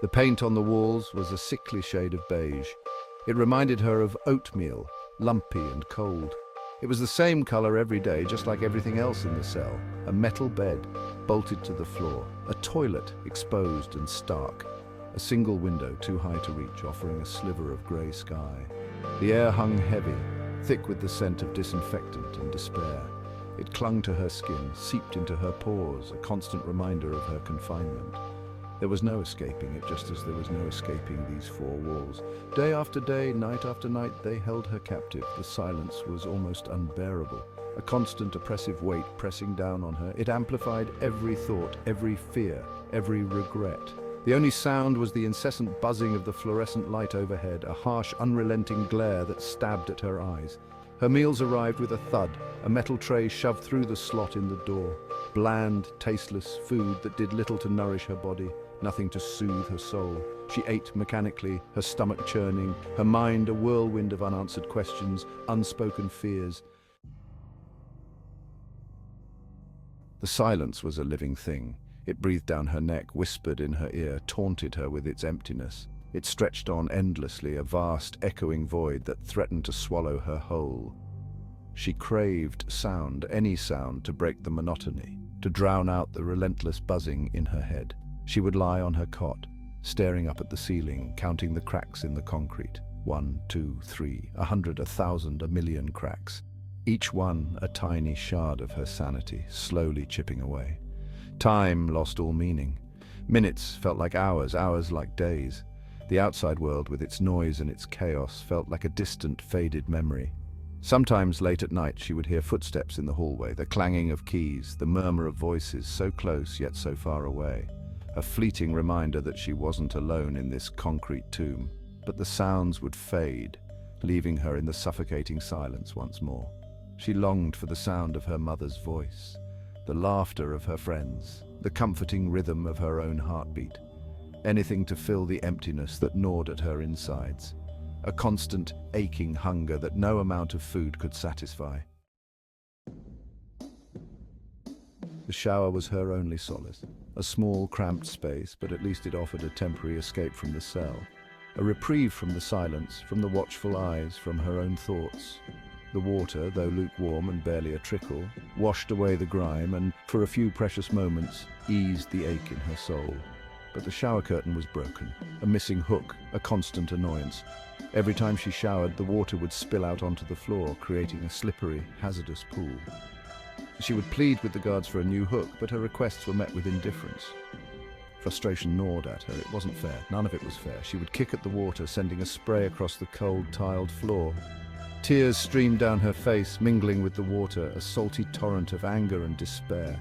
The paint on the walls was a sickly shade of beige. It reminded her of oatmeal, lumpy and cold. It was the same color every day, just like everything else in the cell. A metal bed, bolted to the floor. A toilet, exposed and stark. A single window, too high to reach, offering a sliver of grey sky. The air hung heavy, thick with the scent of disinfectant and despair. It clung to her skin, seeped into her pores, a constant reminder of her confinement. There was no escaping it, just as there was no escaping these four walls. Day after day, night after night, they held her captive. The silence was almost unbearable, a constant oppressive weight pressing down on her. It amplified every thought, every fear, every regret. The only sound was the incessant buzzing of the fluorescent light overhead, a harsh, unrelenting glare that stabbed at her eyes. Her meals arrived with a thud, a metal tray shoved through the slot in the door. Bland, tasteless food that did little to nourish her body, nothing to soothe her soul. She ate mechanically, her stomach churning, her mind a whirlwind of unanswered questions, unspoken fears. The silence was a living thing. It breathed down her neck, whispered in her ear, taunted her with its emptiness. It stretched on endlessly, a vast, echoing void that threatened to swallow her whole. She craved sound, any sound, to break the monotony, to drown out the relentless buzzing in her head. She would lie on her cot, staring up at the ceiling, counting the cracks in the concrete. 1, 2, 3, 100, 1,000, 1,000,000 cracks. Each one a tiny shard of her sanity, slowly chipping away. Time lost all meaning. Minutes felt like hours, hours like days. The outside world, with its noise and its chaos, felt like a distant, faded memory. Sometimes late at night she would hear footsteps in the hallway, the clanging of keys, the murmur of voices, so close yet so far away. A fleeting reminder that she wasn't alone in this concrete tomb. But the sounds would fade, leaving her in the suffocating silence once more. She longed for the sound of her mother's voice, the laughter of her friends, the comforting rhythm of her own heartbeat. Anything to fill the emptiness that gnawed at her insides. A constant, aching hunger that no amount of food could satisfy. The shower was her only solace. A small, cramped space, but at least it offered a temporary escape from the cell. A reprieve from the silence, from the watchful eyes, from her own thoughts. The water, though lukewarm and barely a trickle, washed away the grime and, for a few precious moments, eased the ache in her soul. But the shower curtain was broken, a missing hook, a constant annoyance. Every time she showered, the water would spill out onto the floor, creating a slippery, hazardous pool. She would plead with the guards for a new hook, but her requests were met with indifference. Frustration gnawed at her. It wasn't fair. None of it was fair. She would kick at the water, sending a spray across the cold, tiled floor. Tears streamed down her face, mingling with the water, a salty torrent of anger and despair.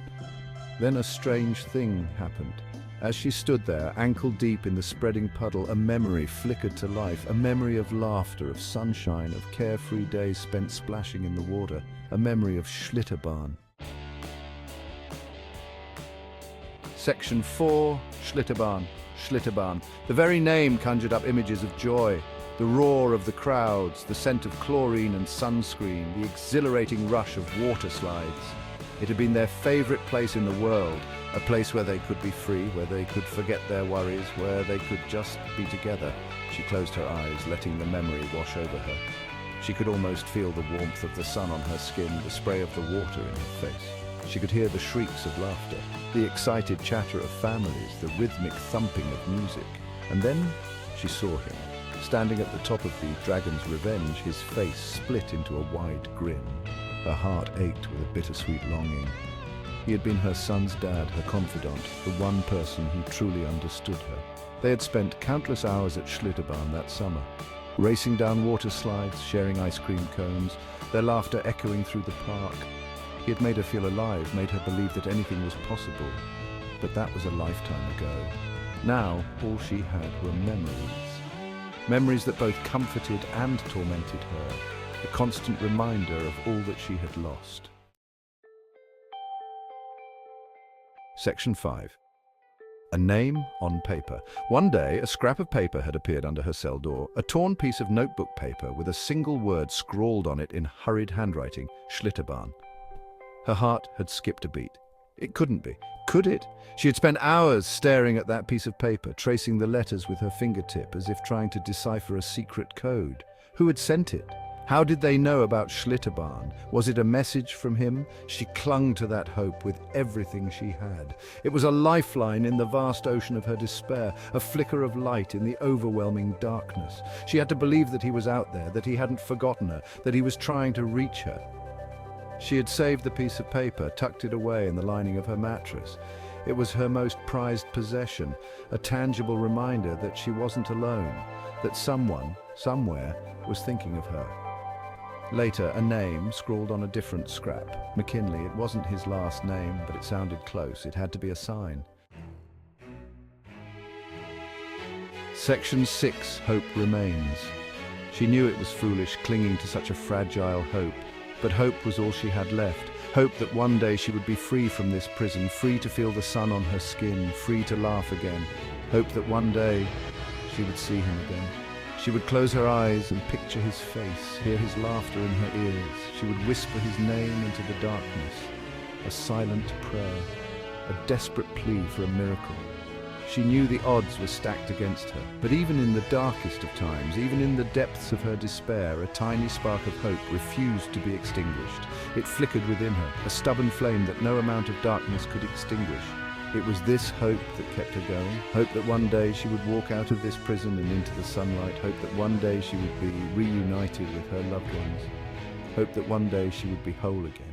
Then a strange thing happened. As she stood there, ankle-deep in the spreading puddle, a memory flickered to life, a memory of laughter, of sunshine, of carefree days spent splashing in the water, a memory of Schlitterbahn. Section 4, Schlitterbahn. Schlitterbahn. The very name conjured up images of joy. The roar of the crowds, the scent of chlorine and sunscreen, the exhilarating rush of water slides. It had been their favorite place in the world, a place where they could be free, where they could forget their worries, where they could just be together. She closed her eyes, letting the memory wash over her. She could almost feel the warmth of the sun on her skin, the spray of the water in her face. She could hear the shrieks of laughter, the excited chatter of families, the rhythmic thumping of music. And then she saw him. Standing at the top of the Dragon's Revenge, his face split into a wide grin. Her heart ached with a bittersweet longing. He had been her son's dad, her confidant, the one person who truly understood her. They had spent countless hours at Schlitterbahn that summer, racing down water slides, sharing ice cream cones, their laughter echoing through the park. He had made her feel alive, made her believe that anything was possible. But that was a lifetime ago. Now, all she had were memories. Memories that both comforted and tormented her, a constant reminder of all that she had lost. Section 5. A name on paper. One day, a scrap of paper had appeared under her cell door, a torn piece of notebook paper with a single word scrawled on it in hurried handwriting, Schlitterbahn. Her heart had skipped a beat. It couldn't be. Could it? She had spent hours staring at that piece of paper, tracing the letters with her fingertip as if trying to decipher a secret code. Who had sent it? How did they know about Schlitterbahn? Was it a message from him? She clung to that hope with everything she had. It was a lifeline in the vast ocean of her despair, a flicker of light in the overwhelming darkness. She had to believe that he was out there, that he hadn't forgotten her, that he was trying to reach her. She had saved the piece of paper, tucked it away in the lining of her mattress. It was her most prized possession, a tangible reminder that she wasn't alone, that someone, somewhere, was thinking of her. Later, a name scrawled on a different scrap. McKinley. It wasn't his last name, but it sounded close. It had to be a sign. Section 6. Hope remains. She knew it was foolish, clinging to such a fragile hope. But hope was all she had left. Hope that one day she would be free from this prison, free to feel the sun on her skin, free to laugh again. Hope that one day she would see him again. She would close her eyes and picture his face, hear his laughter in her ears. She would whisper his name into the darkness, a silent prayer, a desperate plea for a miracle. She knew the odds were stacked against her, but even in the darkest of times, even in the depths of her despair, a tiny spark of hope refused to be extinguished. It flickered within her, a stubborn flame that no amount of darkness could extinguish. It was this hope that kept her going, hope that one day she would walk out of this prison and into the sunlight, hope that one day she would be reunited with her loved ones, hope that one day she would be whole again.